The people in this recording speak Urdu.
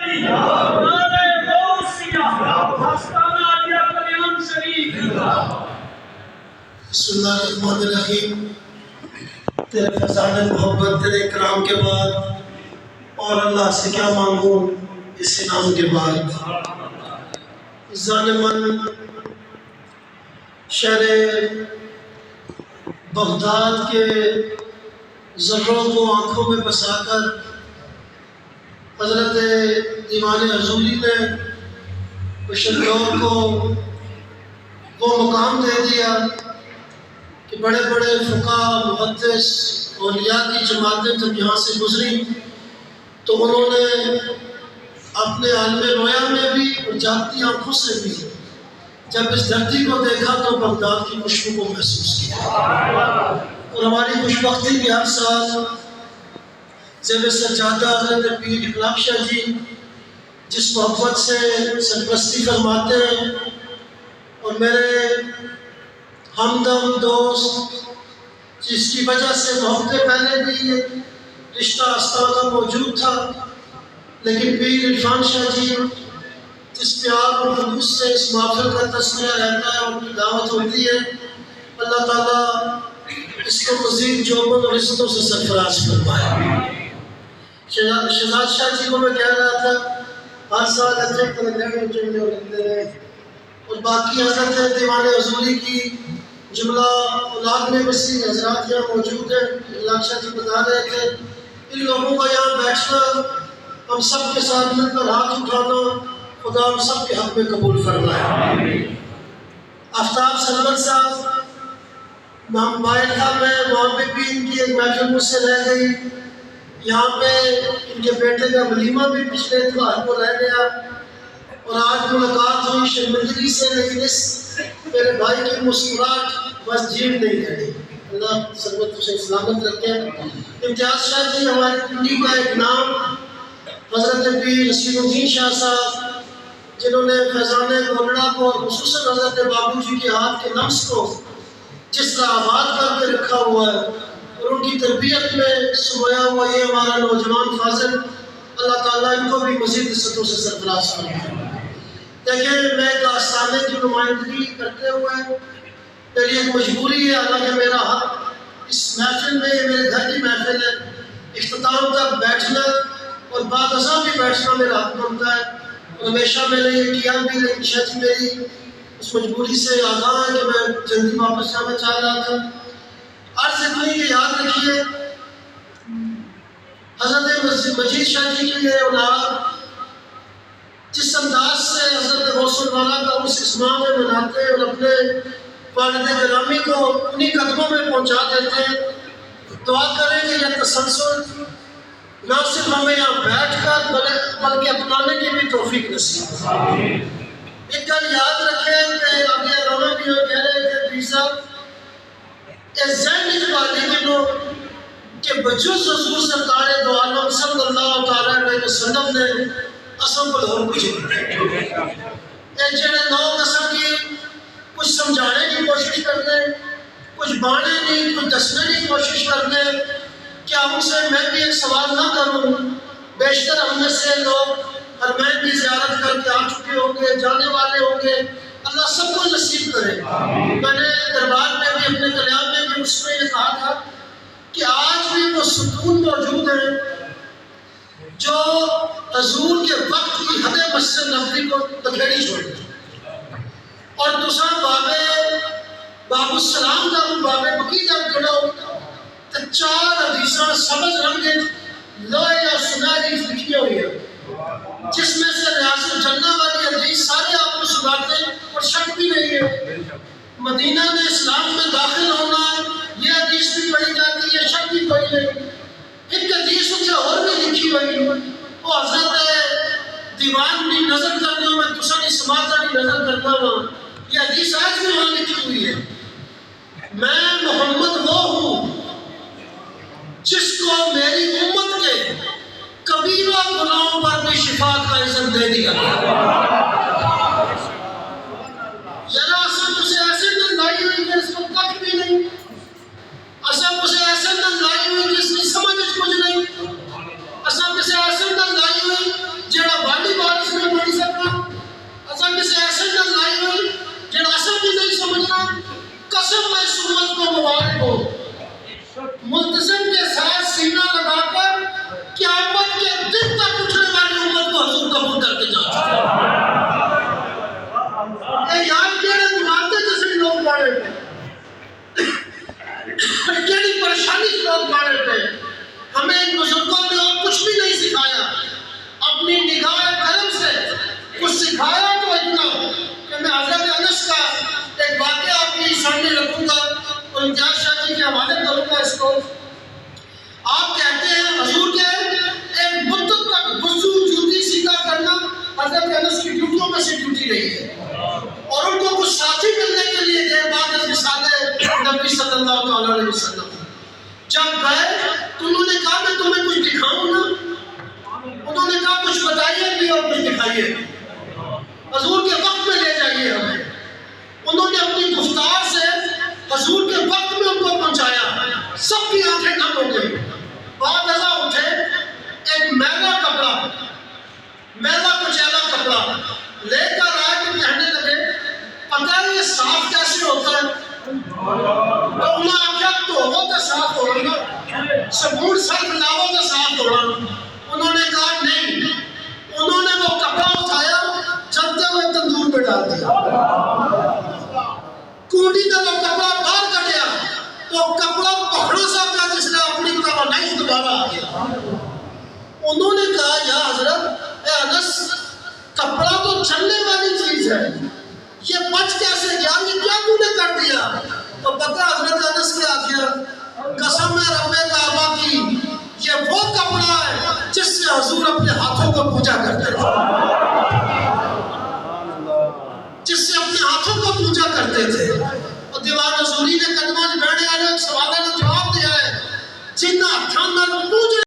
بسم اللہ الرحمن الرحیم۔ تیرے فضائل محبت تیرے اکرام کے بعد اور اللہ سے کیا مانگوں اس انعام کے بعد۔ ظالماً شہر بغداد کے ذروں کو آنکھوں میں بسا کر حضرت دیوان حضوری نے بشردور کو وہ مقام دے دیا کہ بڑے بڑے فقہ محدث اولیاء کی جماعتیں جب یہاں سے گزری تو انہوں نے اپنے عالم رویا میں بھی اور جاگتی آنکھوں سے بھی جب اس دھرتی کو دیکھا تو بغداد کی خوشبو کو محسوس کیا، اور ہماری خوش بختی کی ہر سال زیب سجادہ حضرت پیر اخلاق شاہ جی جس محبت سے سرپرستی فرماتے ہیں، اور میرے ہمدم دوست جس کی وجہ سے محبت پہلے بھی یہ رشتہ آستانہ موجود تھا، لیکن پیر عرفان شاہ جی جس پیار اور خلوص سے اس محفل کا تذکرہ رہتا ہے اور ان کی دعوت ہوتی ہے، اللہ تعالیٰ اس کو مزید جوبن اور عزتوں سے سرفراز فرمائے۔ شہزاد شاہ جی کو میں کہہ رہا تھا ہر سال اچھے تلنگڑ چنڈے اور لگتے رہے، اور باقی حضرت دیوان حضوری کی جملہ اولاد میں وسیع حضرات یہاں موجود ہیں۔ اخلاق شاہ جی بتا رہے تھے ان لوگوں کا یہاں بیٹھنا، ہم سب کے ساتھ مل کر ہاتھ اٹھانا خدا ہم سب کے حق میں قبول فرمائے۔ آفتاب سرور صاحب موبائل تھا، میں وہاں پہ بھی ان کی ایک محفل مجھ سے رہ گئی، یہاں پہ ان کے بیٹے کا ولیمہ بھی پچھلے اتوار کو رہ گیا، اور آج ملاقات ہوئی شرمندگی سے، لیکن اس میرے بھائی کی مسکراہٹ بس جھیل نہیں رہی۔ اللہ سربت اسے سلامت رکھے۔ امتیاز شاہ جی ہماری پنڈی کا ایک نام، حضرت پیر نصیر الدین شاہ صاحب جنہوں نے فیضان گولڑا کو اور خصوصاً حضرت بابو جی کے ہاتھ کے لمس کو جس طرح آباد کر کے رکھا ہوا ہے اور ان کی تربیت میں سمایا ہوا یہ ہمارا نوجوان فاضل، اللہ تعالیٰ ان کو بھی مزید عزتوں سے سرفراز فرمائے۔ دیکھیں، میں ایک آستانے کی نمائندگی کرتے ہوئے میری ایک مجبوری ہے، حالانکہ میرا حق اس محفل میں، یہ میرے گھر کی محفل ہے، اختتام تک بیٹھنا اور بعد ازاں بھی بیٹھنا میرا حق بنتا ہے، اور ہمیشہ میں نے یہ کیا بھی، لیکن شاید میری اس مجبوری سے آگاہ ہے کہ میں جلدی واپس جانا چاہ رہا تھا۔ عرض اتنی کہ یاد رکھیے حضرت مجید شاہ جی کی یہ اولاد جس انداز سے حضرت غوث الوالا کا اس اسماء میں مناتے اور اپنے والد گرامی کو انہی قدموں میں پہنچا دیتے ہیں، دعا کریں کہ یہ تسلسل نہ صرف ہمیں یہاں بیٹھ کر بلکہ اپنانے کی بھی توفیق نصیب ہو۔ ایک گل یاد رکھیں کہ آگے علامہ بھی کہہ رہے تھے پیر صاحب، اس ذہن اس باتیں جنہوں کہ بجوز حضور سرکار دو عالم صلی اللہ تعالیٰ علیہ وسلم نے اصل کو اور کچھ نہیں، جنہیں نو قسم کی کچھ سمجھانے کی کوشش کرنے، کچھ بانے نہیں، کچھ دسنے کی کوشش کرنے، کیا ہم سے میں بھی ایک سوال نہ کروں؟ بیشتر ہم میں سے لوگ حرمین کی زیارت کر کے آ چکے ہوں گے، جانے والے ہوں گے، اللہ سب کو نصیب کرے۔ میں نے دربار میں بھی اپنے کلام میں بھی اس میں یہ کہا تھا کہ آج بھی وہ ستون موجود ہیں جو حضور کے وقت کی حد مسجد نبوی کو تکھیڑی چھوڑ دی، اور دوسرا باب السلام کا وہ باب بقی جب جڑا ہوتا تو 4 حدیثاں سبز رنگ لوہے اور سنہری لکھی ہوئی ہے، جس میں سے ریاض الجنہ والی حدیث سارے آپ کو سناتے ہیں اور شک بھی نہیں ہے۔ مدینہ میں اسلام میں داخل ہونا یہ حدیث بھی پڑھی جاتی ہے، شک بھی کوئی نہیں۔ ایک حدیث اسے اور بھی لکھی ہوئی وہ حضرت دیوان بھی نظر کرنا، میں دوسری سماعتہ بھی نظر کرنا ہوں، یہ حدیث آج بھی وہاں لکھی ہوئی ہے، میں محمد وہ ہوں جس کو میری امت کے کبیرہ گناہوں پر بھی شفاعت کا اذن دے دیا گیا۔ یعنی اصل اسے ایسے دن لائی ہوئی کہ اس کو تک بھی نہیں، اصل اسے ایسے دن لائی ہوئی کہ اس کی سمجھ کچھ نہیں، اصل اسے ایسے دن لائی ہوئی جڑا سکھایا تو اتنا کہ میں حضرت انس کا ایک واقعہ آپ کے سامنے رکھوں گا اور امتیاز شاہ جی کے حوالے کروں گا اس کو. آپ کہتے ہیں حضور کے ایک مدت تک وضو جوتی سیدھا کرنا حضرت انس کی ڈیوٹیوں میں سے ڈیوٹی رہی ہے، اور ان کو کچھ ساتھی ملنے کے لیے گئے بعد از وصال نبی صلی اللہ علیہ وسلم. جب گئے تو انہوں نے کہا میں تمہیں کچھ دکھاؤں نا. انہوں نے کہا کچھ بتائیے بھی اور کچھ دکھائیے، حضور کے وقت میں لے جائیے ہمیں. انہوں نے اپنی گفتار سے حضور کے وقت میں ان کو پہنچایا. سب کی آنکھیں نم ہو گئی. بعد ازاں اٹھے ایک میلا کپڑا، میلا کچیلا کپڑا لے کر آئے تو کہنے لگے پتہ ہے یہ صاف کیسے ہوتا ہے؟ تو انہوں نے آخیا دھوو تو صاف ہو رہا، صابن صرف لاؤ تو صاف ہو رہا. انہوں نے کہا نہیں. انہوں نے وہ کپڑا اٹھایا چلتے ہوئے تندور پہ ڈال دیا. کونڈی کا وہ کپڑا باہر کٹیا تو کپڑا پکڑا سا پیا جس نے اپنی توانائی دوبارہ آ گیا. انہوں نے کہا یا حضرت اے انس کپڑا تو چلنے والی چیز ہے، یہ بچ کیسے گیا، یہ کیا تو نے کر دیا؟ تو پتہ حضرت انس کیا کیا؟ قسم ہے رب کعبہ کی یہ وہ کپڑا ہے جس سے حضور اپنے ہاتھوں کو پوجا کرتے تھے، جس سے اپنے ہاتھوں کو پوجا کرتے تھے. اور دیوان حضوری نے قدمہ بہنے والے ایک سوالہ نے جواب دیا ہے جن ہاتھوں میں